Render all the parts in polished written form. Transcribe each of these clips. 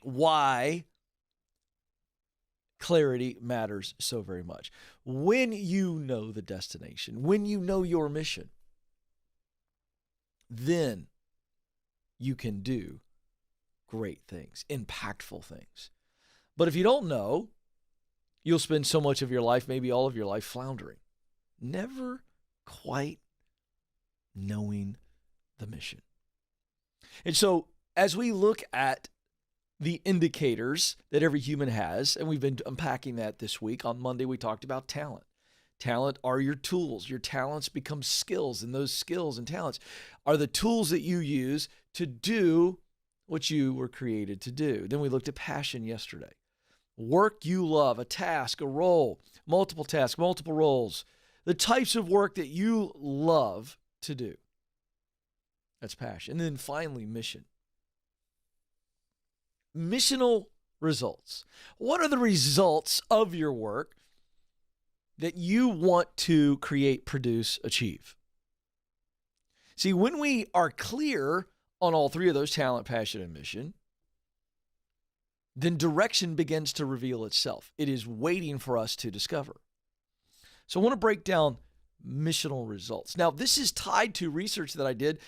why clarity matters so very much. When you know the destination, when you know your mission, then you can do great things, impactful things. But if you don't know, you'll spend so much of your life, maybe all of your life, floundering, never quite knowing the mission. And so as we look at the indicators that every human has, and we've been unpacking that this week. On Monday, we talked about talent. Talent are your tools. Your talents become skills, and those skills and talents are the tools that you use to do what you were created to do. Then we looked at passion yesterday. Work you love, a task, a role, multiple tasks, multiple roles, the types of work that you love to do. That's passion. And then finally, mission. Missional results. What are the results of your work that you want to create, produce, achieve? See, when we are clear on all three of those, talent, passion, and mission, then direction begins to reveal itself. It is waiting for us to discover. So I want to break down missional results. Now, this is tied to research that I did,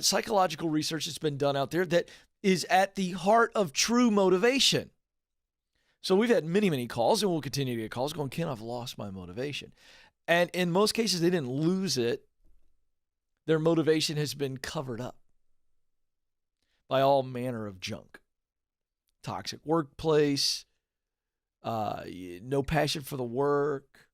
psychological research that's been done out there that is at the heart of true motivation. So we've had many, many calls, and we'll continue to get calls going, Ken, I've lost my motivation. And in most cases, they didn't lose it. Their motivation has been covered up by all manner of junk. Toxic workplace, no passion for the work,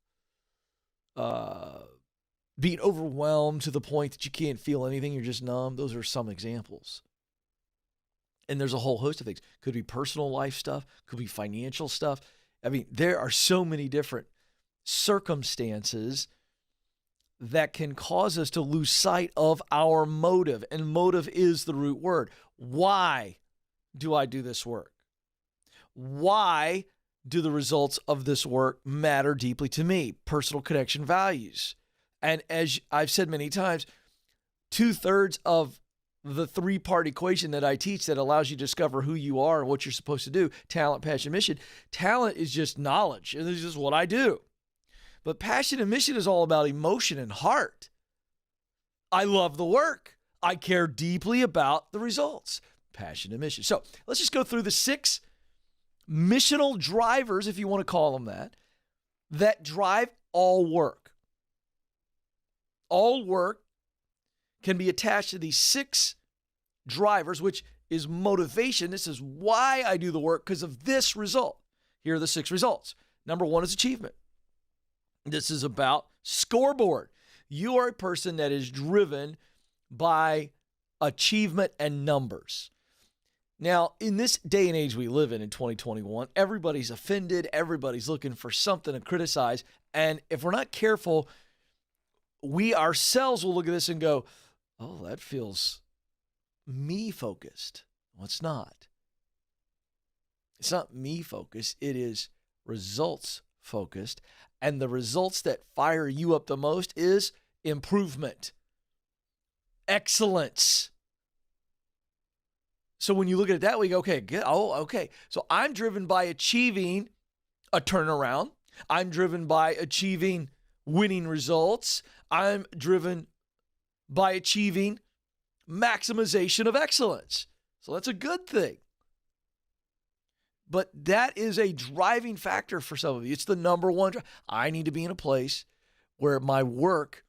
being overwhelmed to the point that you can't feel anything, you're just numb. Those are some examples. And there's a whole host of things. Could be personal life stuff, could be financial stuff. I mean, there are so many different circumstances that can cause us to lose sight of our motive. And motive is the root word. Why do I do this work? Why do the results of this work matter deeply to me? Personal connection, values. And as I've said many times, 2/3 of the three-part equation that I teach that allows you to discover who you are and what you're supposed to do, talent, passion, mission. Talent is just knowledge, and this is just what I do. But passion and mission is all about emotion and heart. I love the work. I care deeply about the results. Passion and mission. So let's just go through the 6 missional drivers, if you want to call them that drive all work. All work can be attached to these 6 drivers, which is motivation. This is why I do the work, because of this result. Here are the 6 results. Number 1 is achievement. This is about scoreboard. You are a person that is driven by achievement and numbers. Now, in this day and age we live in 2021, everybody's offended. Everybody's looking for something to criticize. And if we're not careful, we ourselves will look at this and go, oh, that feels me-focused. Well, it's not. It's not me-focused. It is results-focused. And the results that fire you up the most is improvement, excellence. So when you look at it that way, you go, okay, good. Oh, okay. So I'm driven by achieving a turnaround. I'm driven by achieving winning results. I'm driven by achieving maximization of excellence. So that's a good thing. But that is a driving factor for some of you. It's the number one. I need to be in a place where my work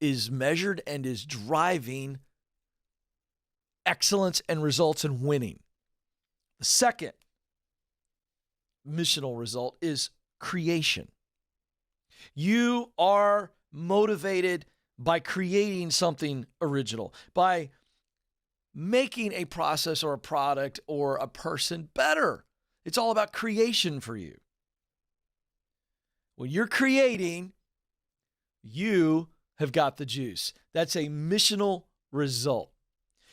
is measured and is driving excellence and results in winning. The second missional result is creation. You are motivated by creating something original, by making a process or a product or a person better. It's all about creation for you. When you're creating, you have got the juice. That's a missional result.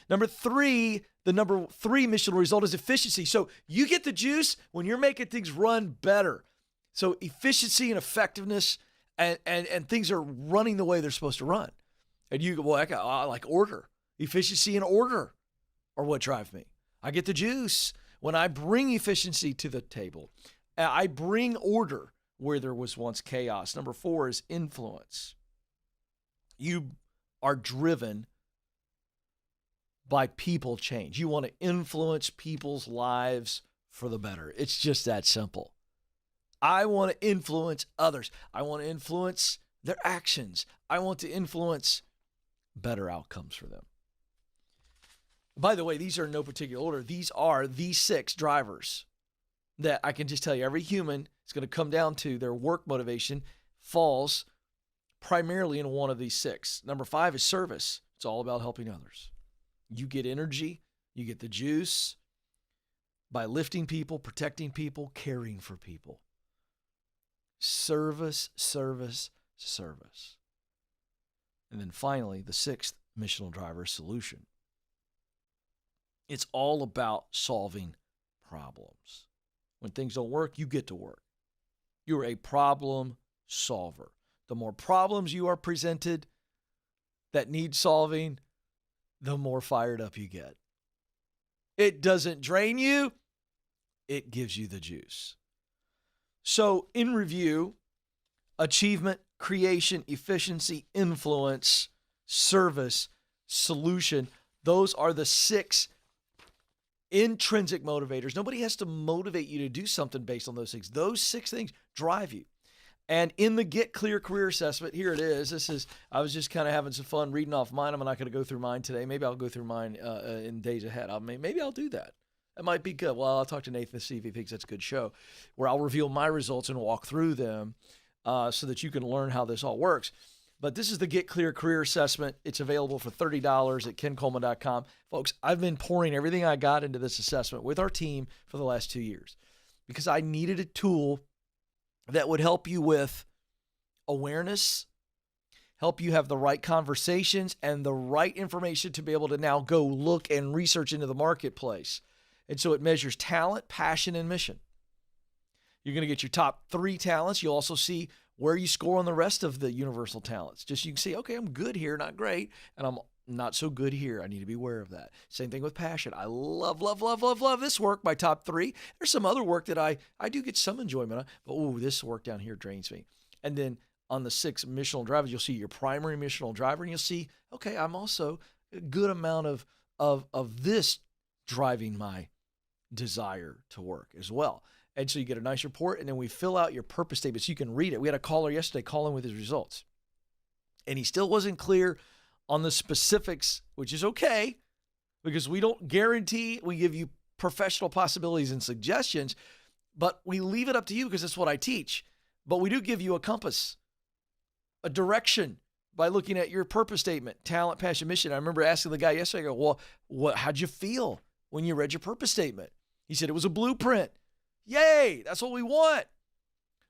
Number 3, the number 3 missional result is efficiency. So you get the juice when you're making things run better. So efficiency and effectiveness and things are running the way they're supposed to run. And you go, well, I like order. Efficiency and order are what drive me. I get the juice when I bring efficiency to the table. I bring order where there was once chaos. Number 4 is influence. You are driven by people change. You want to influence people's lives for the better. It's just that simple. I want to influence others. I want to influence their actions. I want to influence better outcomes for them. By the way, these are in no particular order. These are the 6 drivers that I can just tell you every human is going to come down to their work motivation falls primarily in one of these 6. Number 5 is service. It's all about helping others. You get energy, you get the juice by lifting people, protecting people, caring for people. Service, service, service. And then finally, the 6th missional driver, solution. It's all about solving problems. When things don't work, you get to work. You're a problem solver. The more problems you are presented that need solving, the more fired up you get. It doesn't drain you. It gives you the juice. So in review, achievement, creation, efficiency, influence, service, solution, those are the 6 intrinsic motivators. Nobody has to motivate you to do something based on those things. Those 6 things drive you. And in the Get Clear Career Assessment, here it is. I was just kind of having some fun reading off mine. I'm not going to go through mine today. Maybe I'll go through mine in days ahead. Maybe I'll do that. That might be good. Well, I'll talk to Nathan to see if he thinks that's a good show, where I'll reveal my results and walk through them so that you can learn how this all works. But this is the Get Clear Career Assessment. It's available for $30 at kencoleman.com. Folks, I've been pouring everything I got into this assessment with our team for the last 2 years because I needed a tool that would help you with awareness, help you have the right conversations and the right information to be able to now go look and research into the marketplace. And so it measures talent, passion, and mission. You're going to get your top 3 talents. You'll also see where you score on the rest of the universal talents. Just you can see, okay, I'm good here, not great, and I'm not so good here. I need to be aware of that. Same thing with passion. I love this work, my top 3. There's some other work that I do get some enjoyment on, but this work down here drains me. And then on the 6 missional drivers, you'll see your primary missional driver, and you'll see, okay, I'm also a good amount of this driving my desire to work as well. And so you get a nice report, and then we fill out your purpose statement so you can read it. We had a caller yesterday call in with his results, and he still wasn't clear on the specifics, which is okay because we don't guarantee. We give you professional possibilities and suggestions, but we leave it up to you because that's what I teach. But we do give you a compass, a direction by looking at your purpose statement, talent, passion, mission. I remember asking the guy yesterday, I go, well, how'd you feel when you read your purpose statement? He said it was a blueprint. Yay, that's what we want.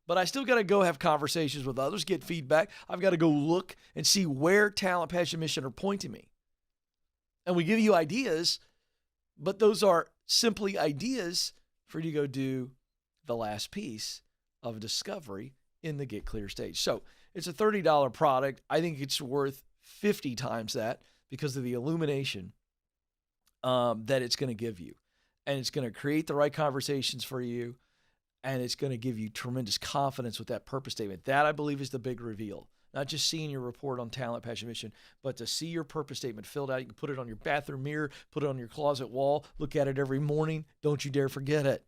But I still got to go have conversations with others, get feedback. I've got to go look and see where talent, passion, mission are pointing me. And we give you ideas, but those are simply ideas for you to go do the last piece of discovery in the Get Clear stage. So it's a $30 product. I think it's worth 50 times that because of the illumination that it's going to give you. And it's going to create the right conversations for you. And it's going to give you tremendous confidence with that purpose statement. That, I believe, is the big reveal. Not just seeing your report on talent, passion, mission, but to see your purpose statement filled out. You can put it on your bathroom mirror, put it on your closet wall, look at it every morning. Don't you dare forget it.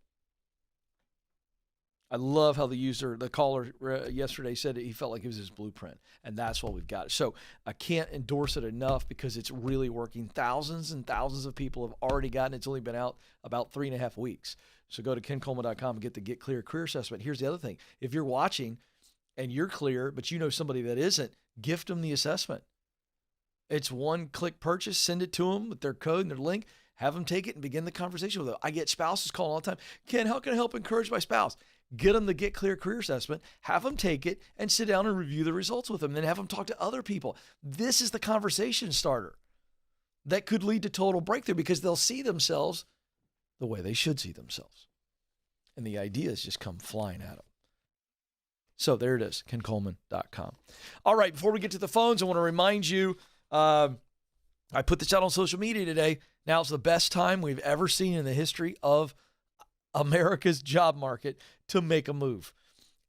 I love how the caller yesterday said he felt like it was his blueprint, and that's what we've got. So I can't endorse it enough because it's really working. Thousands and thousands of people have already gotten it. It's only been out about 3.5 weeks. So go to kencoleman.com and get the Get Clear Career Assessment. Here's the other thing. If you're watching and you're clear, but you know somebody that isn't, gift them the assessment. It's one-click purchase. Send it to them with their code and their link. Have them take it and begin the conversation with them. I get spouses calling all the time. Ken, how can I help encourage my spouse? Get them the Get Clear Career Assessment, have them take it, and sit down and review the results with them. Then have them talk to other people. This is the conversation starter that could lead to total breakthrough because they'll see themselves the way they should see themselves. And the ideas just come flying at them. So there it is, kencoleman.com. All right, before we get to the phones, I want to remind you, I put this out on social media today. Now it's the best time we've ever seen in the history of America's job market to make a move.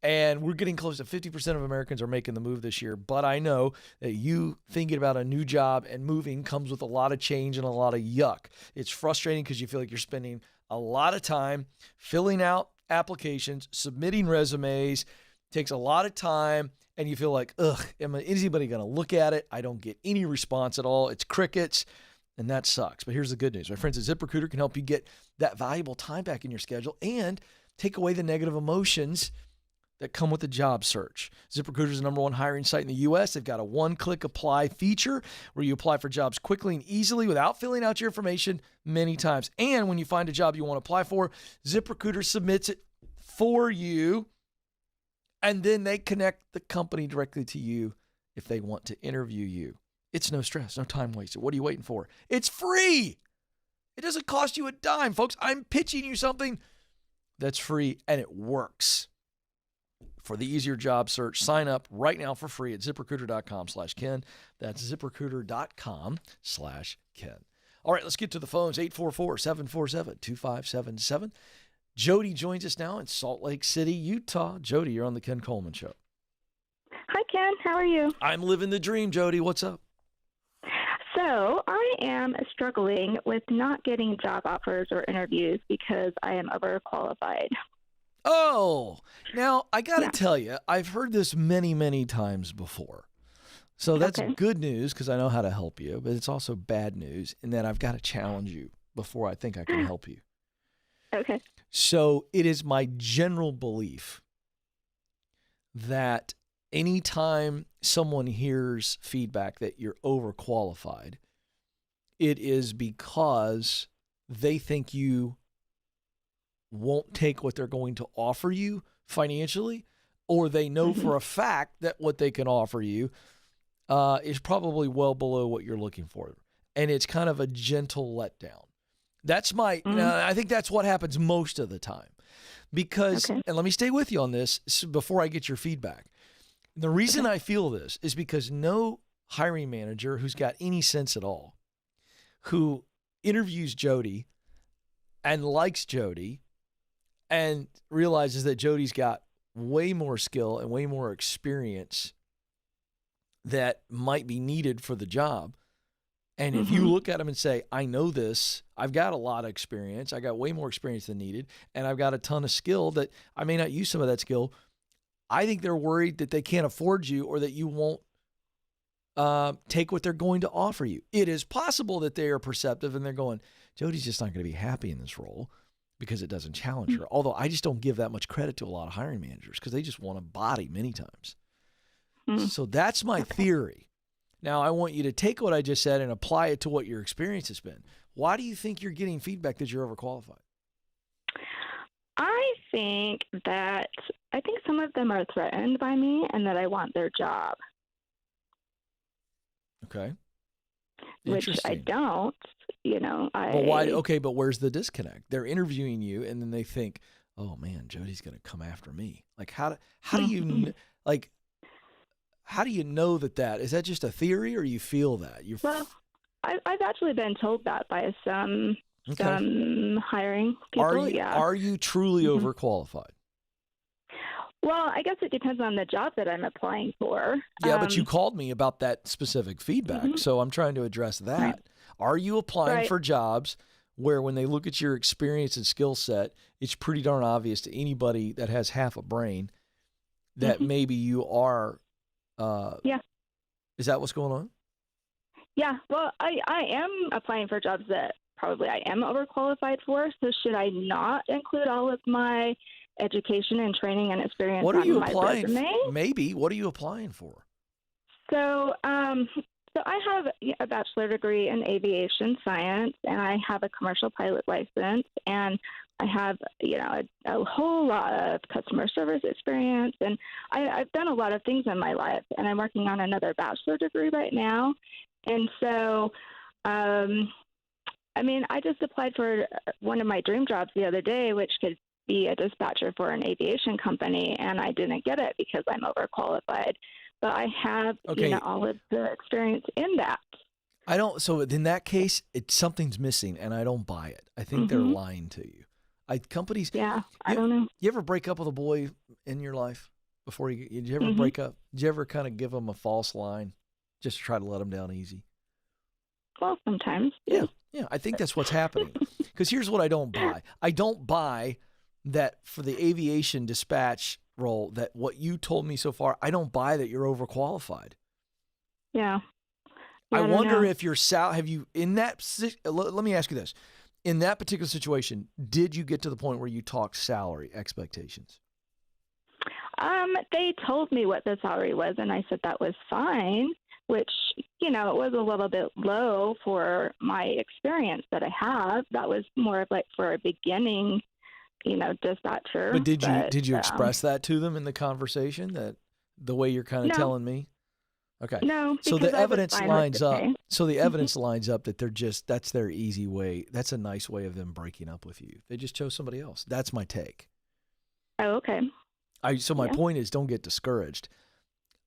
And we're getting close to 50% of Americans are making the move this year. But I know that you thinking about a new job and moving comes with a lot of change and a lot of yuck. It's frustrating because you feel like you're spending a lot of time filling out applications, submitting resumes. It takes a lot of time. And you feel like, ugh, is anybody going to look at it? I don't get any response at all. It's crickets. And that sucks. But here's the good news. My friends at ZipRecruiter can help you get that valuable time back in your schedule and take away the negative emotions that come with the job search. ZipRecruiter is the #1 hiring site in the U.S. They've got a one-click apply feature where you apply for jobs quickly and easily without filling out your information many times. And when you find a job you want to apply for, ZipRecruiter submits it for you, and then they connect the company directly to you if they want to interview you. It's no stress, no time wasted. What are you waiting for? It's free. It doesn't cost you a dime, folks. I'm pitching you something that's free, and it works. For the easier job search, sign up right now for free at ZipRecruiter.com/Ken. That's ZipRecruiter.com/Ken. All right, let's get to the phones. 844-747-2577. Jody joins us now in Salt Lake City, Utah. Jody, you're on the Ken Coleman Show. Hi, Ken. How are you? I'm living the dream, Jody. What's up? So I am struggling with not getting job offers or interviews because I am overqualified. Oh, now I got to tell you, I've heard this many, many times before. So that's good news because I know how to help you, but it's also bad news in that I've got to challenge you before I think I can help you. Okay. So it is my general belief that anytime someone hears feedback that you're overqualified, it is because they think you won't take what they're going to offer you financially, or they know for a fact that what they can offer you is probably well below what you're looking for. And it's kind of a gentle letdown. That's my, I think that's what happens most of the time. Because, and let me stay with you on this before I get your feedback. The reason I feel this is because no hiring manager who's got any sense at all, who interviews Jody and likes Jody and realizes that Jody's got way more skill and way more experience that might be needed for the job. And if you look at them and say, I know this, I've got a lot of experience, I got way more experience than needed, and I've got a ton of skill that I may not use some of that skill, I think they're worried that they can't afford you or that you won't take what they're going to offer you. It is possible that they are perceptive and they're going, Jody's just not going to be happy in this role because it doesn't challenge her. Although I just don't give that much credit to a lot of hiring managers because they just want a body many times. So that's my theory. Now, I want you to take what I just said and apply it to what your experience has been. Why do you think you're getting feedback that you're overqualified? I think some of them are threatened by me and that I want their job. Okay. Which I don't, Well, why? Okay, but where's the disconnect? They're interviewing you and then they think, oh man, Jody's going to come after me. Like, how do you, how do you know that is that just a theory or you feel that? Well, I've actually been told that by some hiring people. Are you truly overqualified? Well, I guess it depends on the job that I'm applying for. Yeah, but you called me about that specific feedback, so I'm trying to address that. Right. Are you applying for jobs where when they look at your experience and skill set, it's pretty darn obvious to anybody that has half a brain that maybe you are is that what's going on? Yeah, well, I am applying for jobs that probably I am overqualified for, so should I not include all of my education and training and experience what are you on applying my resume? Maybe. What are you applying for? So I have a bachelor degree in aviation science, and I have a commercial pilot license, and I have, a whole lot of customer service experience, and I've done a lot of things in my life, and I'm working on another bachelor degree right now. And so, I just applied for one of my dream jobs the other day, which could be a dispatcher for an aviation company, and I didn't get it because I'm overqualified. But I have all of the experience in that. I don't. So in that case, something's missing, and I don't buy it. I think they're lying to you. Companies. Yeah, I don't know. You ever break up with a boy in your life before did you ever Mm-hmm. break up? Did you ever kind of give them a false line just to try to let them down easy? Well, sometimes. Yeah. I think that's what's happening. Because here's what I don't buy. I don't buy that for the aviation dispatch role. That what you told me so far, I don't buy that you're overqualified. Yeah. I don't wonder know. if have you in that, let me ask you this. In that particular situation, did you get to the point where you talked salary expectations? They told me what the salary was, and I said that was fine, which, it was a little bit low for my experience that I have. That was more of like for a beginning, dispatcher. But did you express that to them in the conversation, that the way you're kind of telling me? Okay. No, so the evidence lines up. pay. So the evidence lines up that that's their easy way. That's a nice way of them breaking up with you. They just chose somebody else. That's my take. Oh, okay. So my point is, don't get discouraged.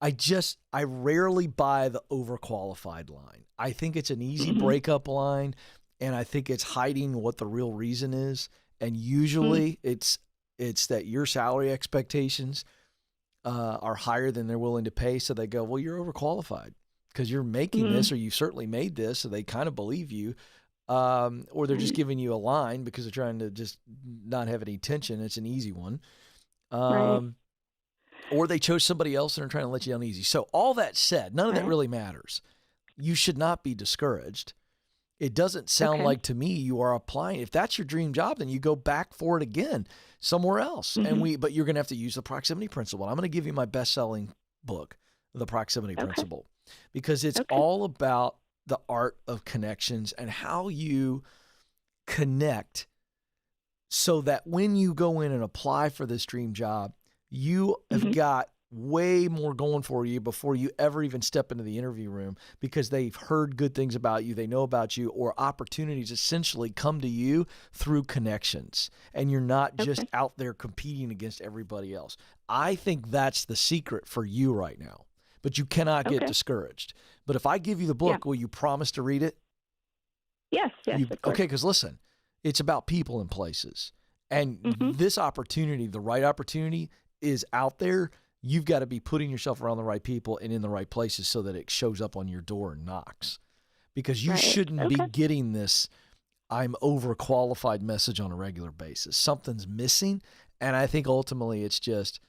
I rarely buy the overqualified line. I think it's an easy breakup line, and I think it's hiding what the real reason is. And usually it's that your salary expectations are higher than they're willing to pay. So they go, well, you're overqualified because you're making this, or you certainly made this. So they kind of believe you. Or they're just giving you a line because they're trying to just not have any tension. It's an easy one. Right. Or they chose somebody else and are trying to let you down easy. So all that said, none of that really matters. You should not be discouraged. It doesn't sound like to me you are applying. If that's your dream job, then you go back for it again somewhere else. But you're going to have to use the proximity principle. I'm going to give you my best-selling book, The Proximity Principle, because it's all about the art of connections and how you connect so that when you go in and apply for this dream job, you have got way more going for you before you ever even step into the interview room, because they've heard good things about you, they know about you, or opportunities essentially come to you through connections, and you're not just out there competing against everybody else. I think that's the secret for you right now, but you cannot get discouraged. But if I give you the book, will you promise to read it? Yes, of course. Okay, because listen, it's about people and places, and this opportunity, the right opportunity, is out there. You've got to be putting yourself around the right people and in the right places so that it shows up on your door and knocks, because you shouldn't be getting this I'm overqualified message on a regular basis. Something's missing. And I think ultimately it's just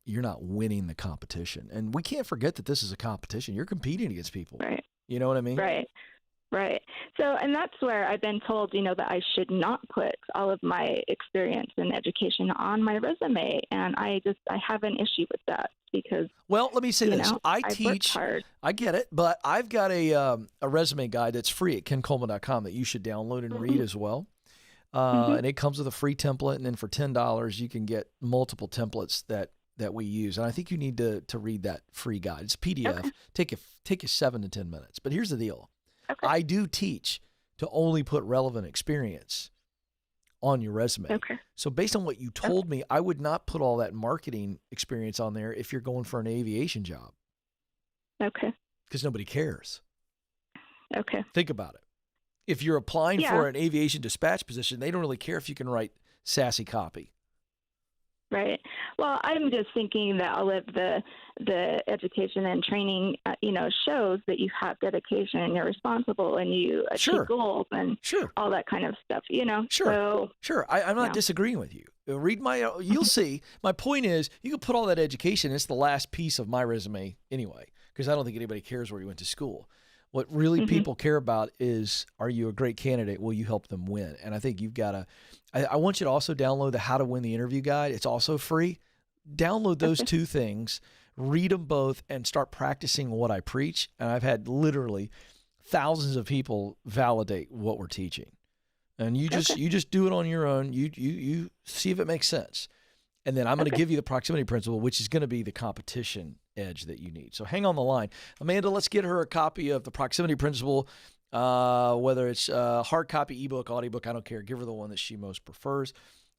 you're not winning the competition. And we can't forget that this is a competition. You're competing against people. Right. You know what I mean? Right. So, and that's where I've been told, that I should not put all of my experience and education on my resume. And I have an issue with that because, well, let me say this. I I've teach, worked hard. I get it, but I've got a resume guide that's free at kencoleman.com that you should download and read as well. And it comes with a free template. And then for $10, you can get multiple templates that we use. And I think you need to read that free guide. It's a PDF. Take you 7 to 10 minutes. But here's the deal. I do teach to only put relevant experience on your resume. So based on what you told me, I would not put all that marketing experience on there if you're going for an aviation job. Because nobody cares. Think about it. If you're applying for an aviation dispatch position, they don't really care if you can write sassy copy. Right. Well, I'm just thinking that all of the education and training, shows that you have dedication and you're responsible and you achieve goals and all that kind of stuff, Sure. I'm not disagreeing with you. Read you'll see. My point is, you can put all that education. It's the last piece of my resume anyway, because I don't think anybody cares where you went to school. What really people care about is, are you a great candidate? Will you help them win? And I think you've got to, I want you to also download the How to Win the Interview Guide. It's also free. Download those two things, read them both, and start practicing what I preach. And I've had literally thousands of people validate what we're teaching. And you just do it on your own. You see if it makes sense. And then I'm going to give you the proximity principle, which is going to be the competition edge that you need. So hang on the line. Amanda, let's get her a copy of the proximity principle, whether it's hard copy, ebook, audiobook, I don't care. Give her the one that she most prefers.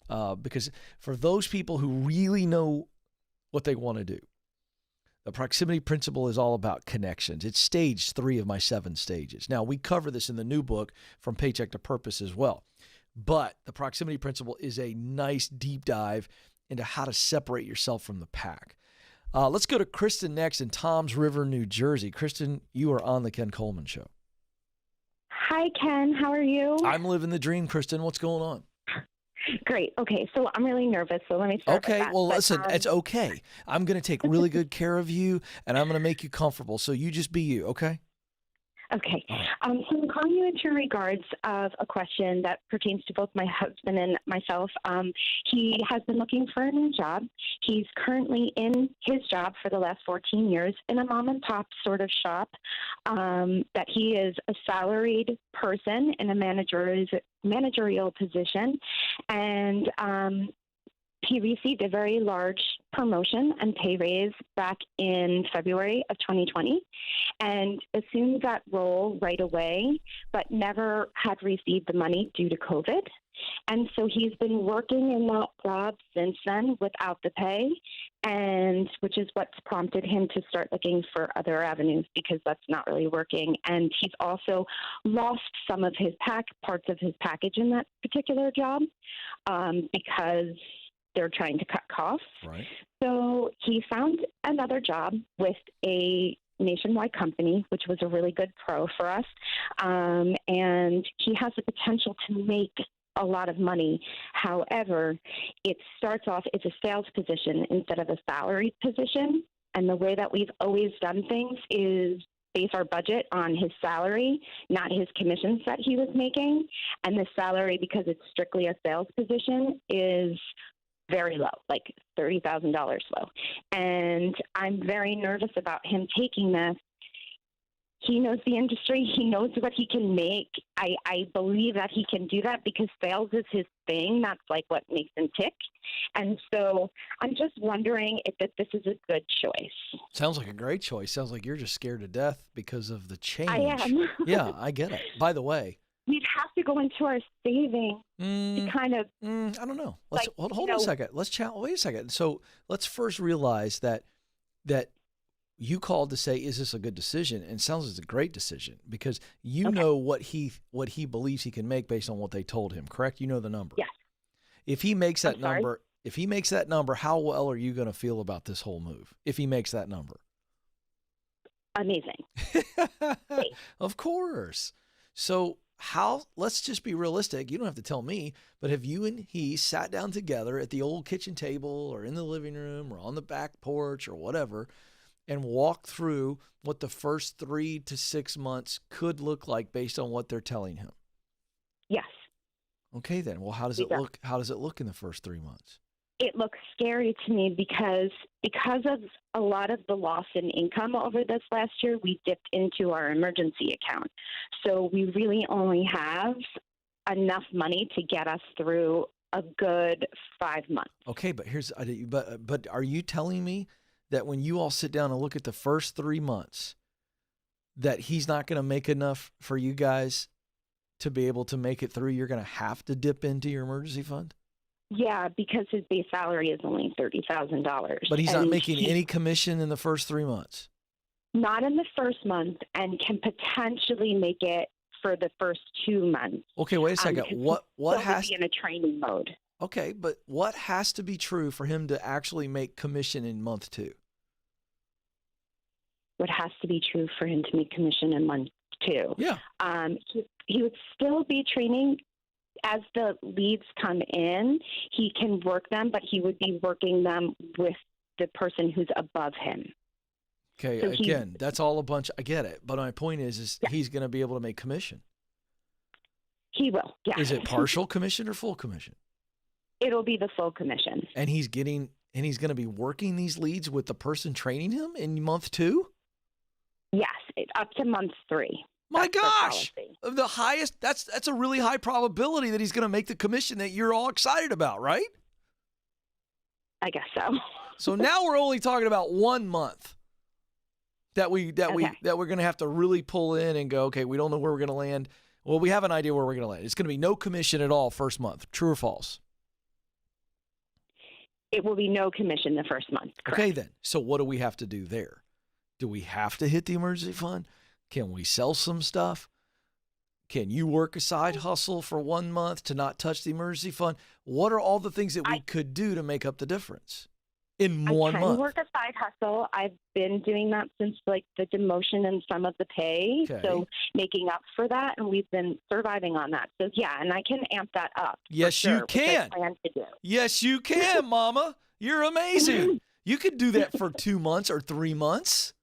Because for those people who really know what they want to do, The proximity principle is all about connections. It's stage 3 of my 7 stages. Now, we cover this in the new book, From Paycheck to Purpose, as well. But the proximity principle is a nice deep dive into how to separate yourself from the pack. Let's go to Kristen next in Toms River, New Jersey. Kristen, you are on the Ken Coleman Show. Hi, Ken. How are you? I'm living the dream, Kristen. What's going on? Great. Okay, so I'm really nervous, so let me start with Okay, that. well, But, listen, it's okay. I'm going to take really good care of you, and I'm going to make you comfortable. So you just be you, okay? Okay. All right. So I'm calling you into regards of a question that pertains to both my husband and myself. He has been looking for a new job. He's currently in his job for the last 14 years in a mom and pop sort of shop. That he is a salaried person in a managerial position, and he received a very large promotion and pay raise back in February of 2020 and assumed that role right away, but never had received the money due to COVID. And so he's been working in that job since then without the pay, and which is what's prompted him to start looking for other avenues because that's not really working. And he's also lost some of his parts of his package in that particular job because they're trying to cut costs. Right. So he found another job with a nationwide company, which was a really good pro for us. And he has the potential to make a lot of money. However, it starts off as a sales position instead of a salary position. And the way that we've always done things is base our budget on his salary, not his commissions that he was making. And the salary, because it's strictly a sales position, is very low, like $30,000 low. And I'm very nervous about him taking this. He knows the industry. He knows what he can make. I believe that he can do that because sales is his thing. That's like what makes him tick. And so I'm just wondering if this is a good choice. Sounds like a great choice. Sounds like you're just scared to death because of the change. I am. Yeah, I get it. By the way, we'd have to go into our savings to kind of. I don't know. Let's like, hold on a second. Wait a second. So let's first realize that you called to say, is this a good decision? And it sounds like it's a great decision because you know what he believes he can make based on what they told him, correct? You know the number. Yes. If he makes that number, how well are you going to feel about this whole move? If he makes that number. Amazing. Of course. So let's just be realistic. You don't have to tell me, but have you and he sat down together at the old kitchen table or in the living room or on the back porch or whatever and walked through what the first 3 to 6 months could look like based on what they're telling him? Yes. Okay, then. Well, how does it look? How does it look in the first 3 months? It looks scary to me because of a lot of the loss in income over this last year, we dipped into our emergency account. So we really only have enough money to get us through a good 5 months. Okay, but but are you telling me that when you all sit down and look at the first 3 months, that he's not going to make enough for you guys to be able to make it through? You're going to have to dip into your emergency fund? Yeah, because his base salary is only $30,000. But he's not making any commission in the first 3 months? Not in the first month, and can potentially make it for the first 2 months. Okay, wait a second. What has to be in a training mode? Okay, but what has to be true for him to actually make commission in month 2? What has to be true for him to make commission in month 2? Yeah. He would still be training as the leads come in. He can work them, but he would be working them with the person who's above him. Okay, so again, that's all a bunch. I get it. But my point is yeah. He's going to be able to make commission. He will, yeah. Is it partial commission or full commission? It'll be the full commission. And he's going to be working these leads with the person training him in month 2? Yes, up to month 3. My gosh, the highest, that's a really high probability that he's going to make the commission that you're all excited about, right? I guess so. So now we're only talking about 1 month that we're going to have to really pull in and go, okay, we don't know where we're going to land. Well, we have an idea where we're going to land. It's going to be no commission at all first month. True or false? It will be no commission the first month. Correct. Okay, then. So what do we have to do there? Do we have to hit the emergency fund? Can we sell some stuff? Can you work a side hustle for 1 month to not touch the emergency fund? What are all the things that we could do to make up the difference in 1 month? I can work a side hustle. I've been doing that since like the demotion and some of the pay. Okay. So making up for that, and we've been surviving on that. So yeah, and I can amp that up. Yes, for sure, you can. Which I plan to do. Yes, you can, Mama. You're amazing. You could do that for 2 months or 3 months.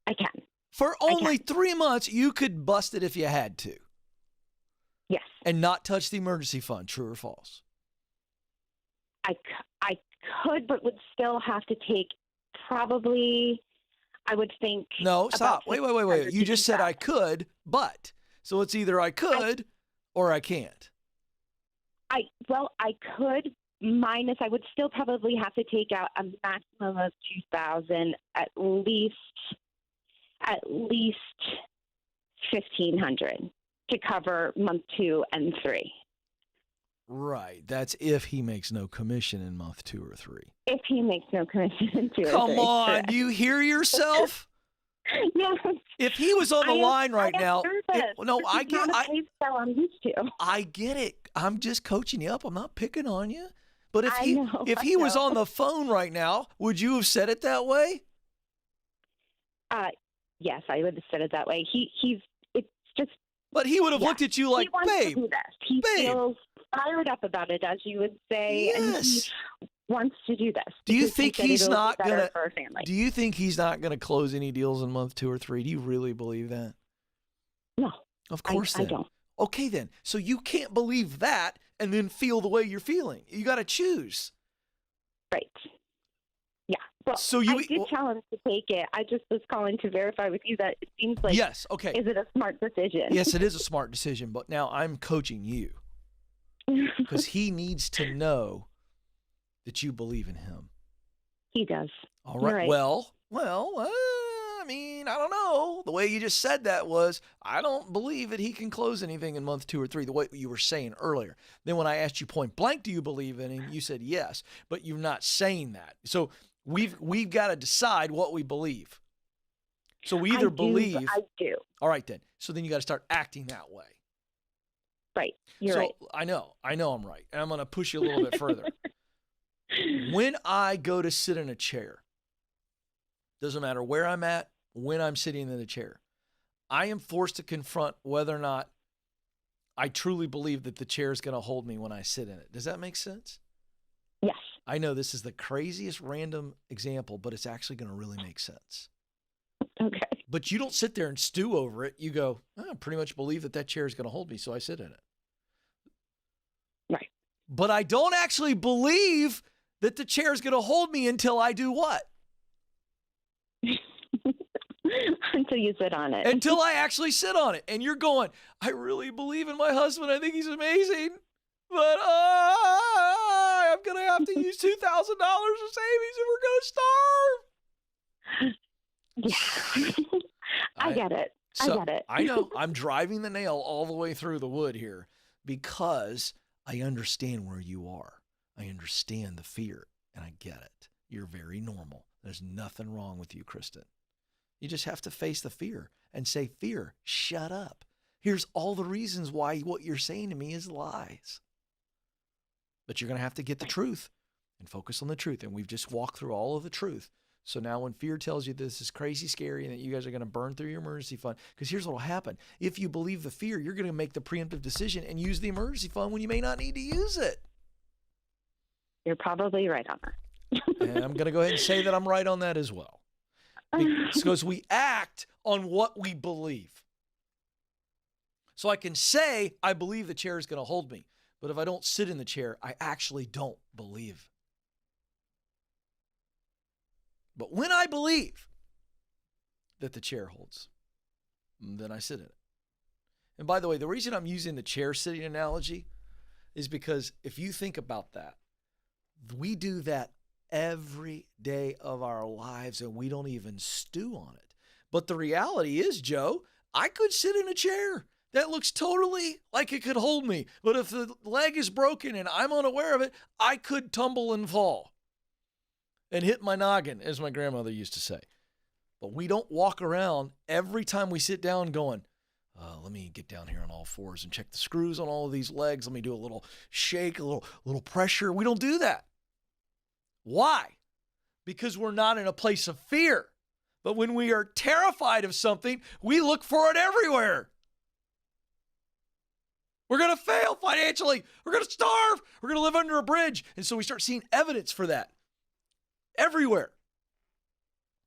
I can. For only 3 months, you could bust it if you had to. Yes. And not touch the emergency fund. True or false? I could, but would still have to take probably, I would think. No, stop. Wait. You just said I could, but. So it's either I could or I can't. I could, minus, I would still probably have to take out a maximum of $2,000, at least $1,500 to cover month 2 and 3. Right. That's if he makes no commission in month 2 or 3. If he makes no commission in 2 or 3. Come on. Correct. Do you hear yourself? Yes. If he was on the line right now. I get I'm used to. I get it. I'm just coaching you up. I'm not picking on you. But if I he was know. on the phone right now, would you have said it that way? Yes, I would have said it that way. It's just. But he would have looked at you like, he wants babe. to do this. He feels fired up about it, as you would say, and he wants to do this. Do you think he's not gonna? Do you think he's not gonna close any deals in month 2 or 3? Do you really believe that? No. Of course, I don't. Okay, then. So you can't believe that and then feel the way you're feeling. You got to choose. Right. Yeah. Well, so I did challenge to take it. I just was calling to verify with you that it seems like. Yes. Okay. Is it a smart decision? Yes, it is a smart decision. But now I'm coaching you because he needs to know that you believe in him. He does. All right. Right. Well, I mean, I don't know. The way you just said that was, I don't believe that he can close anything in month 2 or 3, the way you were saying earlier. Then when I asked you point blank, do you believe in him? You said yes, but you're not saying that. So we've got to decide what we believe. So we either believe. I do. All right, then. So then you got to start acting that way. Right. You're right. I know I'm right. And I'm going to push you a little bit further. When I go to sit in a chair, doesn't matter where I'm at, when I'm sitting in the chair, I am forced to confront whether or not I truly believe that the chair is going to hold me when I sit in it. Does that make sense? Yes. I know this is the craziest random example, but it's actually going to really make sense. Okay. But you don't sit there and stew over it. You go, I pretty much believe that chair is going to hold me, so I sit in it. Right. But I don't actually believe that the chair is going to hold me until I do what? Until you sit on it. Until I actually sit on it. And you're going, I really believe in my husband. I think he's amazing. But I'm going to have to use $2,000 of savings and we're going to starve. Yeah. I get it. I know. I'm driving the nail all the way through the wood here because I understand where you are. I understand the fear, and I get it. You're very normal. There's nothing wrong with you, Kristen. You just have to face the fear and say, fear, shut up. Here's all the reasons why what you're saying to me is lies. But you're going to have to get the truth and focus on the truth. And we've just walked through all of the truth. So now when fear tells you this is crazy scary and that you guys are going to burn through your emergency fund, because here's what will happen. If you believe the fear, you're going to make the preemptive decision and use the emergency fund when you may not need to use it. You're probably right on that. And I'm going to go ahead and say that I'm right on that as well. Because we act on what we believe. So I can say, I believe the chair is going to hold me. But if I don't sit in the chair, I actually don't believe. But when I believe that the chair holds, then I sit in it. And by the way, the reason I'm using the chair sitting analogy is because if you think about that, we do that every day of our lives and we don't even stew on it. But the reality is, Joe, I could sit in a chair that looks totally like it could hold me. But if the leg is broken and I'm unaware of it, I could tumble and fall. and hit my noggin, as my grandmother used to say. But we don't walk around every time we sit down going, let me get down here on all fours and check the screws on all of these legs. Let me do a little shake, a little pressure. We don't do that. Why? Because we're not in a place of fear. But when we are terrified of something, we look for it everywhere. We're going to fail financially. We're going to starve. We're going to live under a bridge. And so we start seeing evidence for that everywhere.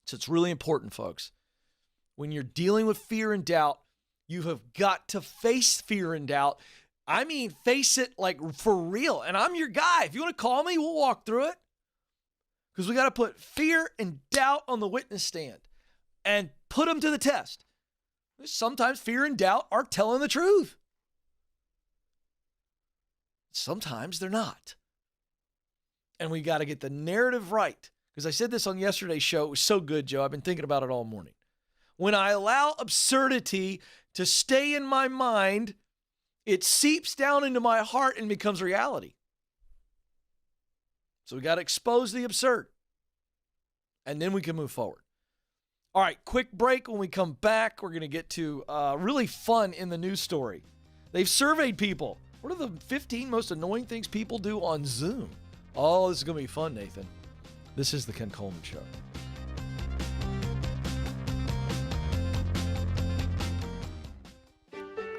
So it's really important, folks. When you're dealing with fear and doubt, you have got to face fear and doubt. I mean, face it like for real. And I'm your guy. If you want to call me, we'll walk through it. Because we got to put fear and doubt on the witness stand and put them to the test. Sometimes fear and doubt are telling the truth. Sometimes they're not. And we got to get the narrative right. Because I said this on yesterday's show. It was so good, Joe. I've been thinking about it all morning. When I allow absurdity to stay in my mind, it seeps down into my heart and becomes reality. So we got to expose the absurd. And then we can move forward. All right, quick break. When we come back, we're going to get to really fun in the news story. They've surveyed people. What are the 15 most annoying things people do on Zoom? Oh, this is going to be fun, Nathan. This is the Ken Coleman Show.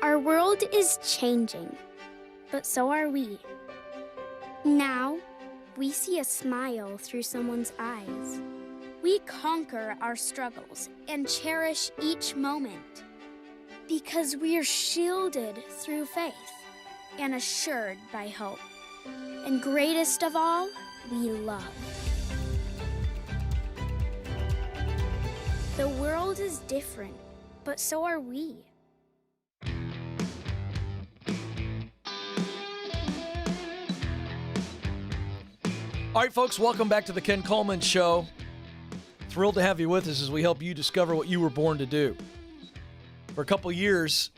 Our world is changing, but so are we. Now, we see a smile through someone's eyes. We conquer our struggles and cherish each moment because we are shielded through faith and assured by hope. And greatest of all, we love. The world is different, but so are we. All right, folks, welcome back to the Ken Coleman Show. Thrilled to have you with us as we help you discover what you were born to do. For a couple years,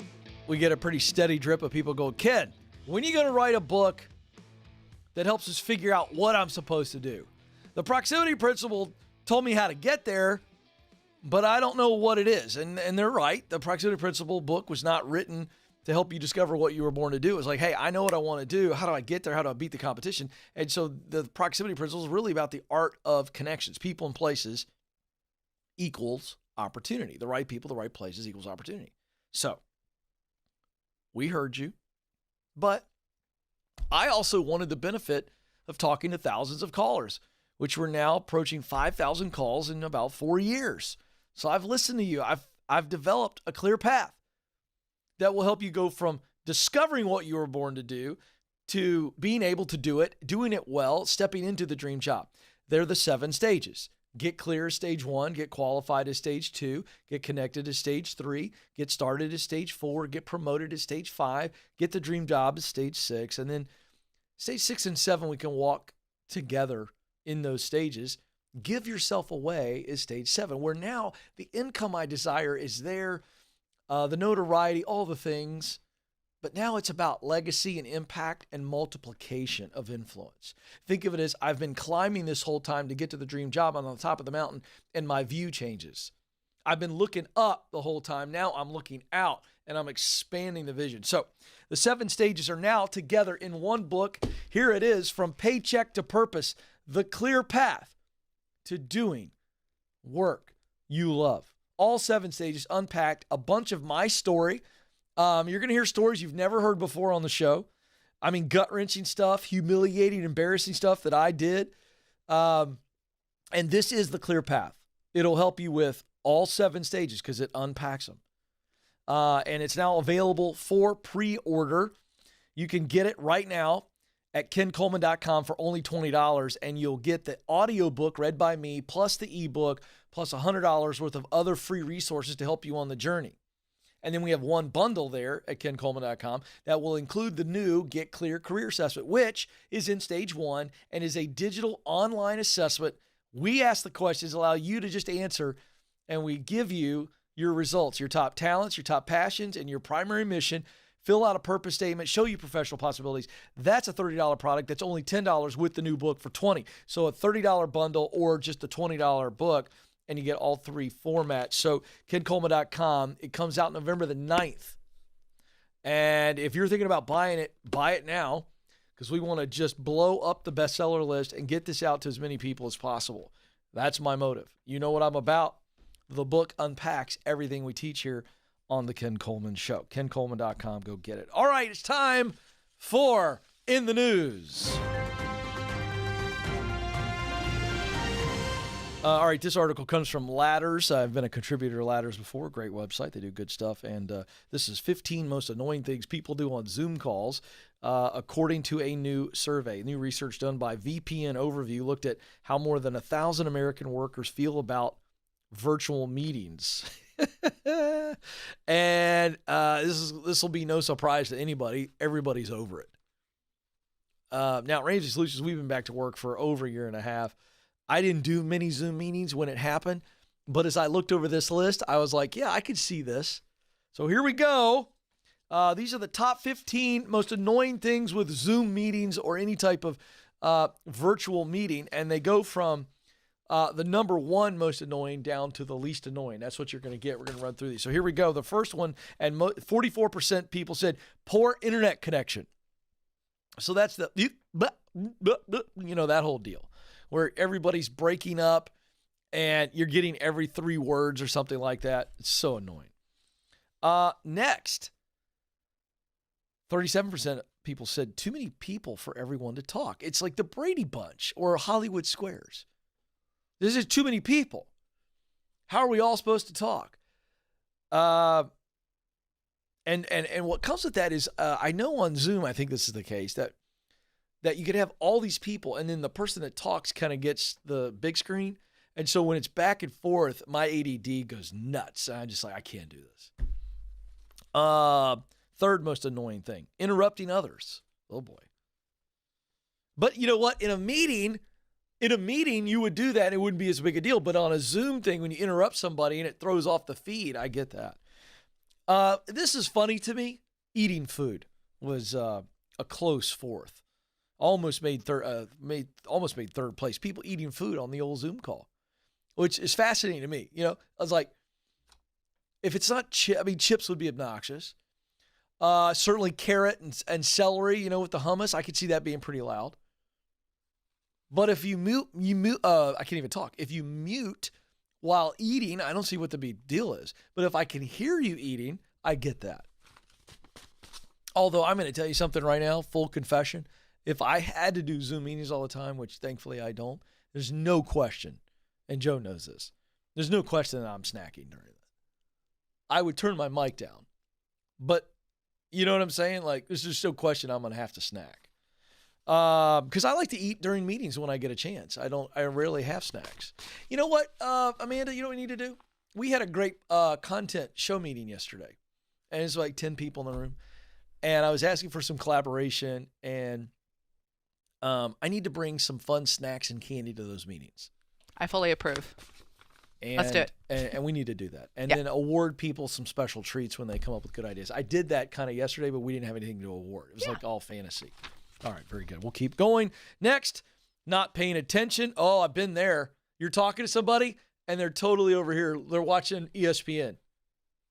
we get a pretty steady drip of people going, Ken, when are you going to write a book that helps us figure out what I'm supposed to do? The proximity principle told me how to get there, but I don't know what it is. And they're right. The proximity principle book was not written to help you discover what you were born to do. It's like, hey, I know what I want to do. How do I get there? How do I beat the competition? And so the proximity principle is really about the art of connections. People and places equals opportunity. The right people, the right places equals opportunity. So we heard you, but I also wanted the benefit of talking to thousands of callers, which we're now approaching 5,000 calls in about 4 years. So I've listened to you. I've developed a clear path that will help you go from discovering what you were born to do to being able to do it, doing it well, stepping into the dream job. They're the 7 stages. Get clear is stage 1, get qualified is stage 2, get connected is stage 3, get started is stage 4, get promoted is stage 5, get the dream job is stage 6, and then stage 6 and 7 we can walk together in those stages. Give yourself away is stage 7, where now the income I desire is there, the notoriety, all the things. But now it's about legacy and impact and multiplication of influence. Think of it as I've been climbing this whole time to get to the dream job. I'm on the top of the mountain and my view changes. I've been looking up the whole time. Now I'm looking out and I'm expanding the vision. So the 7 stages are now together in one book. Here it is, From Paycheck to Purpose, the clear path to doing work you love. All 7 stages unpacked, a bunch of my story. You're going to hear stories you've never heard before on the show. I mean, gut-wrenching stuff, humiliating, embarrassing stuff that I did. And this is the clear path. It'll help you with all 7 stages because it unpacks them. And it's now available for pre-order. You can get it right now at kencoleman.com for only $20, and you'll get the audiobook read by me, plus the ebook, plus $100 worth of other free resources to help you on the journey. And then we have one bundle there at kencoleman.com that will include the new Get Clear Career Assessment, which is in stage 1 and is a digital online assessment. We ask the questions, allow you to just answer, and we give you your results, your top talents, your top passions, and your primary mission. fill out a purpose statement, show you professional possibilities. That's a $30 product. That's only $10 with the new book for $20. So a $30 bundle or just a $20 book, and you get all three formats. So KenColeman.com. It comes out November the 9th. And if you're thinking about buying it, buy it now, because we want to just blow up the bestseller list and get this out to as many people as possible. That's my motive. You know what I'm about. The book unpacks everything we teach here on the Ken Coleman Show. KenColeman.com. Go get it. All right, it's time for In the News. All right, this article comes from Ladders. I've been a contributor to Ladders before. Great website. They do good stuff. And this is 15 most annoying things people do on Zoom calls, according to a new survey. New research done by VPN Overview looked at how more than 1,000 American workers feel about virtual meetings. And this will be no surprise to anybody. Everybody's over it. Now, at Ramsey Solutions, we've been back to work for over a year and a half. I didn't do many Zoom meetings when it happened, but as I looked over this list, I was like, yeah, I could see this. So here we go. These are the top 15 most annoying things with Zoom meetings or any type of virtual meeting, and they go from the number one most annoying down to the least annoying. That's what you're going to get. We're going to run through these. So here we go. The first one, and 44% people said poor internet connection. So that's the, that whole deal where everybody's breaking up and you're getting every 3 words or something like that. It's so annoying. Next, 37% of people said too many people for everyone to talk. It's like the Brady Bunch or Hollywood Squares. This is too many people. How are we all supposed to talk? And what comes with that is, I know on Zoom, I think this is the case, that you could have all these people and then the person that talks kind of gets the big screen. And so when it's back and forth, my ADD goes nuts. I'm just like, I can't do this. Third most annoying thing, interrupting others. Oh boy. But you know what? In a meeting, you would do that. It wouldn't be as big a deal. But on a Zoom thing, when you interrupt somebody and it throws off the feed, I get that. This is funny to me. Eating food was a close fourth. Almost made third place. People eating food on the old Zoom call, which is fascinating to me. You know, I was like, if it's not chips would be obnoxious. Certainly carrot and celery, with the hummus, I could see that being pretty loud. But if you mute, I can't even talk. If you mute while eating, I don't see what the big deal is. But if I can hear you eating, I get that. Although I'm going to tell you something right now, full confession. If I had to do Zoom meetings all the time, which thankfully I don't, there's no question, and Joe knows this, there's no question that I'm snacking during that. I would turn my mic down. But you know what I'm saying? Like, there's just no question I'm going to have to snack. Because I like to eat during meetings when I get a chance. I rarely have snacks. You know what, Amanda, you know what we need to do? We had a great content show meeting yesterday. And it's like 10 people in the room. And I was asking for some collaboration. And I need to bring some fun snacks and candy to those meetings. I fully approve. Let's do it. And we need to do that. And then award people some special treats when they come up with good ideas. I did that kind of yesterday, but we didn't have anything to award. It was like all fantasy. All right, very good. We'll keep going. Next, not paying attention. Oh, I've been there. You're talking to somebody, and they're totally over here. They're watching ESPN.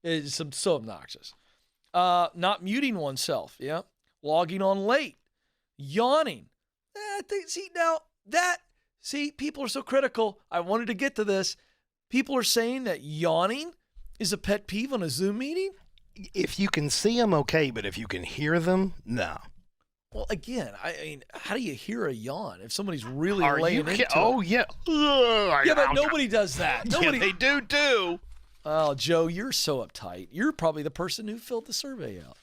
It's so obnoxious. Not muting oneself. Yeah. Logging on late. Yawning. People are so critical. I wanted to get to this. People are saying that yawning is a pet peeve on a Zoom meeting. If you can see them, okay, but if you can hear them, no. Well, again, I mean, how do you hear a yawn if somebody's really laying into it? Oh, yeah. Yeah, but nobody does that. Nobody. Yeah, they do too. Oh, Joe, you're so uptight. You're probably the person who filled the survey out.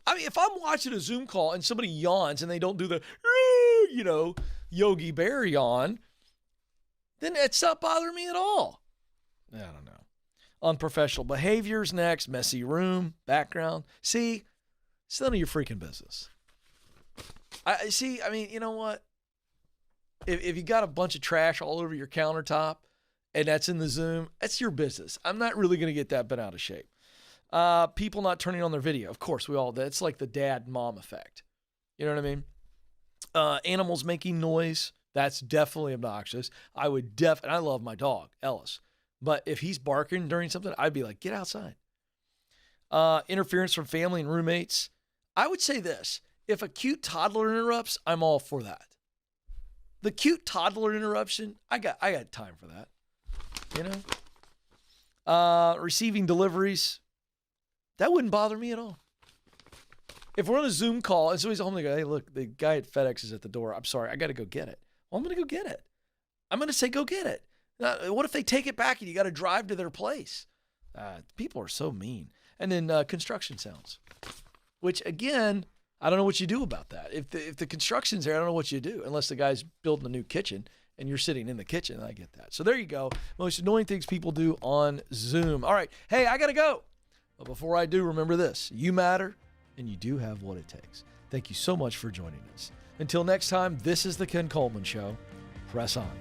I mean, if I'm watching a Zoom call and somebody yawns and they don't do the, Yogi Bear yawn, then it's not bothering me at all. I don't know. Unprofessional behaviors next. Messy room, background. See, it's none of your freaking business. You know what? If you got a bunch of trash all over your countertop and that's in the Zoom, that's your business. I'm not really going to get that bent out of shape. People not turning on their video. Of course, that's like the dad-mom effect. You know what I mean? Animals making noise. That's definitely obnoxious. I love my dog, Ellis. But if he's barking during something, I'd be like, get outside. Interference from family and roommates. I would say this. If a cute toddler interrupts, I'm all for that. The cute toddler interruption, I got time for that. You know? Receiving deliveries, that wouldn't bother me at all. If we're on a Zoom call and somebody's home, they go, hey, look, the guy at FedEx is at the door. I'm sorry, I got to go get it. Well, I'm going to go get it. I'm going to say, go get it. What if they take it back and you got to drive to their place? People are so mean. And then construction sounds, which, again, I don't know what you do about that. If the construction's there, I don't know what you do unless the guy's building a new kitchen and you're sitting in the kitchen. I get that. So there you go. Most annoying things people do on Zoom. All right. Hey, I got to go. But before I do, remember this. You matter, and you do have what it takes. Thank you so much for joining us. Until next time, this is the Ken Coleman Show. Press on.